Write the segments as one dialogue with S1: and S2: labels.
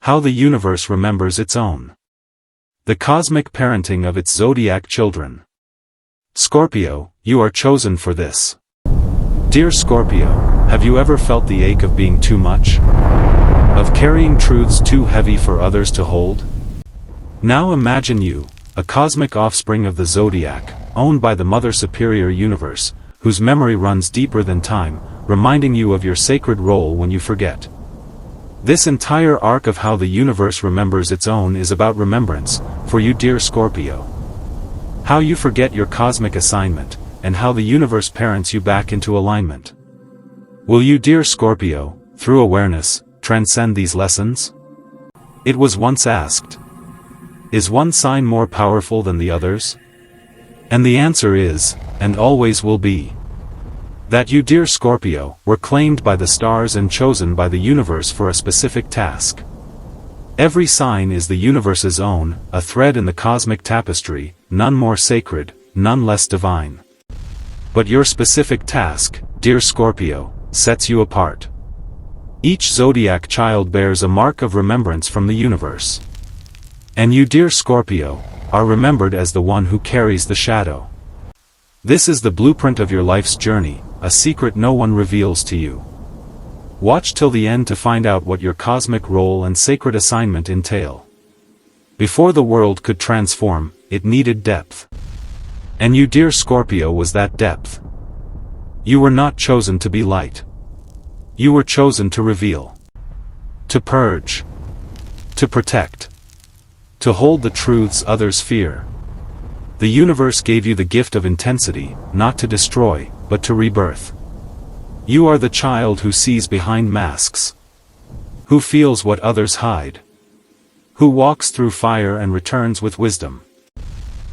S1: How the universe remembers its own. The cosmic parenting of its zodiac children. Scorpio, you are chosen for this. Dear Scorpio, have you ever felt the ache of being too much? Of carrying truths too heavy for others to hold? Now imagine you, a cosmic offspring of the zodiac, owned by the Mother Superior Universe, whose memory runs deeper than time, reminding you of your sacred role when you forget. This entire arc of how the universe remembers its own is about remembrance, for you dear Scorpio. How you forget your cosmic assignment, and how the universe parents you back into alignment. Will you dear Scorpio, through awareness, transcend these lessons? It was once asked. Is one sign more powerful than the others? And the answer is, and always will be, that you dear Scorpio, were claimed by the stars and chosen by the universe for a specific task. Every sign is the universe's own, a thread in the cosmic tapestry, none more sacred, none less divine. But your specific task, dear Scorpio, sets you apart. Each zodiac child bears a mark of remembrance from the universe. And you dear Scorpio, are remembered as the one who carries the shadow. This is the blueprint of your life's journey, a secret no one reveals to you. Watch till the end to find out what your cosmic role and sacred assignment entail. Before the world could transform, it needed depth. And you dear Scorpio was that depth. You were not chosen to be light. You were chosen to reveal. To purge. To protect. To hold the truths others fear. The universe gave you the gift of intensity, not to destroy, but to rebirth. You are the child who sees behind masks. Who feels what others hide. Who walks through fire and returns with wisdom.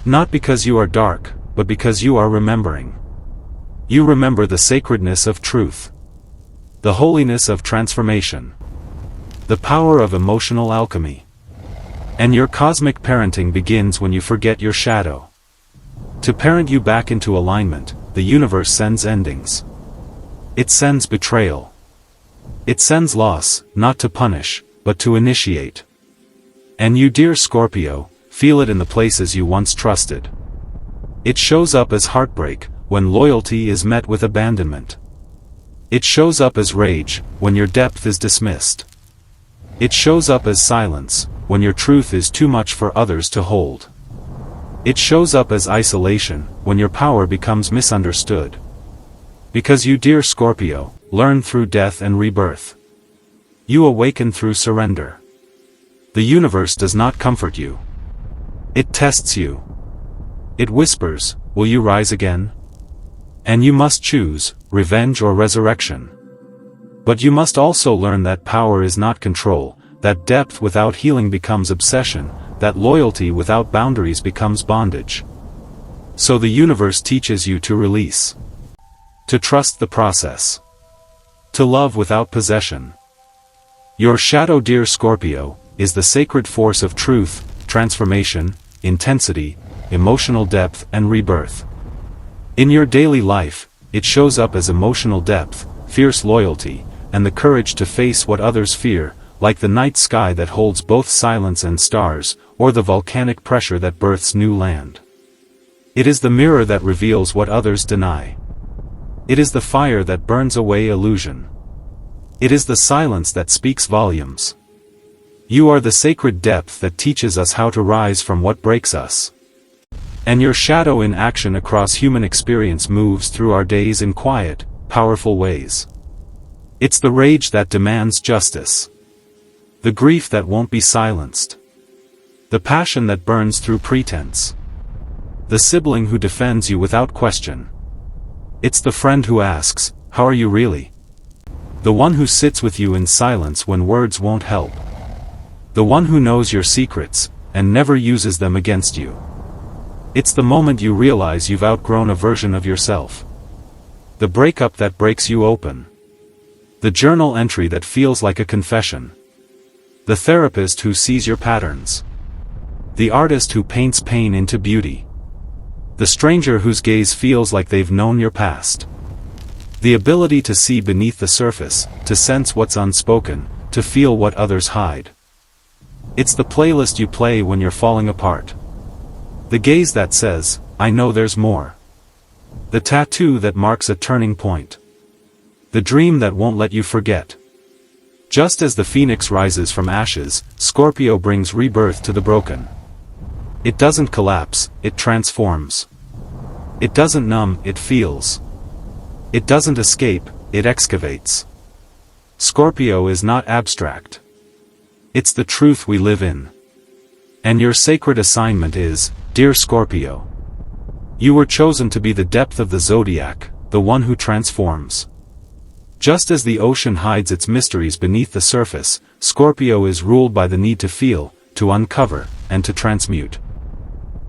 S1: Not because you are dark, but because you are remembering. You remember the sacredness of truth. The holiness of transformation. The power of emotional alchemy. And your cosmic parenting begins when you forget your shadow. To parent you back into alignment, the universe sends endings. It sends betrayal. It sends loss, not to punish, but to initiate. And you dear Scorpio, feel it in the places you once trusted. It shows up as heartbreak, when loyalty is met with abandonment. It shows up as rage, when your depth is dismissed. It shows up as silence, when your truth is too much for others to hold. It shows up as isolation, when your power becomes misunderstood. Because you dear Scorpio, learn through death and rebirth. You awaken through surrender. The universe does not comfort you. It tests you. It whispers, will you rise again? And you must choose, revenge or resurrection. But you must also learn that power is not control, that depth without healing becomes obsession, that loyalty without boundaries becomes bondage. So the universe teaches you to release. To trust the process. To love without possession. Your shadow dear Scorpio, is the sacred force of truth, transformation, intensity, emotional depth and rebirth. In your daily life, it shows up as emotional depth, fierce loyalty, and the courage to face what others fear, like the night sky that holds both silence and stars, or the volcanic pressure that births new land. It is the mirror that reveals what others deny. It is the fire that burns away illusion. It is the silence that speaks volumes. You are the sacred depth that teaches us how to rise from what breaks us. And your shadow in action across human experience moves through our days in quiet, powerful ways. It's the rage that demands justice. The grief that won't be silenced. The passion that burns through pretense. The sibling who defends you without question. It's the friend who asks, how are you really? The one who sits with you in silence when words won't help. The one who knows your secrets, and never uses them against you. It's the moment you realize you've outgrown a version of yourself. The breakup that breaks you open. The journal entry that feels like a confession. The therapist who sees your patterns. The artist who paints pain into beauty. The stranger whose gaze feels like they've known your past. The ability to see beneath the surface, to sense what's unspoken, to feel what others hide. It's the playlist you play when you're falling apart. The gaze that says, "I know there's more." The tattoo that marks a turning point. The dream that won't let you forget. Just as the phoenix rises from ashes, Scorpio brings rebirth to the broken. It doesn't collapse, it transforms. It doesn't numb, it feels. It doesn't escape, it excavates. Scorpio is not abstract. It's the truth we live in. And your sacred assignment is, dear Scorpio. You were chosen to be the depth of the zodiac, the one who transforms. Just as the ocean hides its mysteries beneath the surface, Scorpio is ruled by the need to feel, to uncover, and to transmute.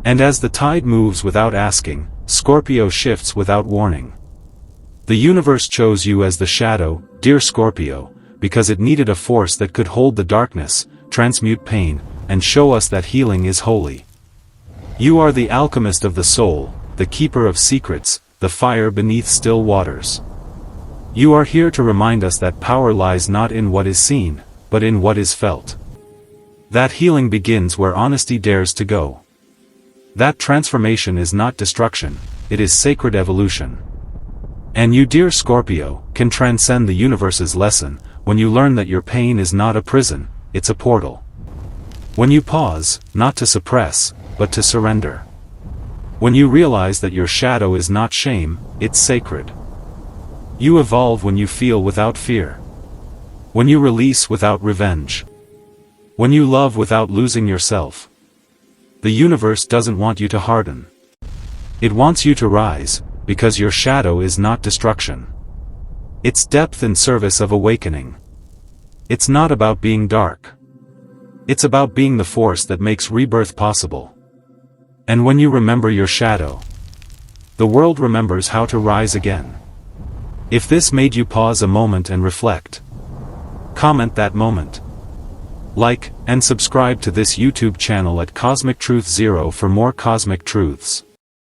S1: And as the tide moves without asking, Scorpio shifts without warning. The universe chose you as the shadow, dear Scorpio, because it needed a force that could hold the darkness, transmute pain, and show us that healing is holy. You are the alchemist of the soul, the keeper of secrets, the fire beneath still waters. You are here to remind us that power lies not in what is seen, but in what is felt. That healing begins where honesty dares to go. That transformation is not destruction, it is sacred evolution. And you, dear Scorpio, can transcend the universe's lesson, when you learn that your pain is not a prison, it's a portal. When you pause, not to suppress, but to surrender. When you realize that your shadow is not shame, it's sacred. You evolve when you feel without fear. When you release without revenge. When you love without losing yourself. The universe doesn't want you to harden. It wants you to rise, because your shadow is not destruction. It's depth in service of awakening. It's not about being dark. It's about being the force that makes rebirth possible. And when you remember your shadow, the world remembers how to rise again. If this made you pause a moment and reflect, comment that moment. Like, and subscribe to this YouTube channel at Cosmic Truth 0 for more cosmic truths.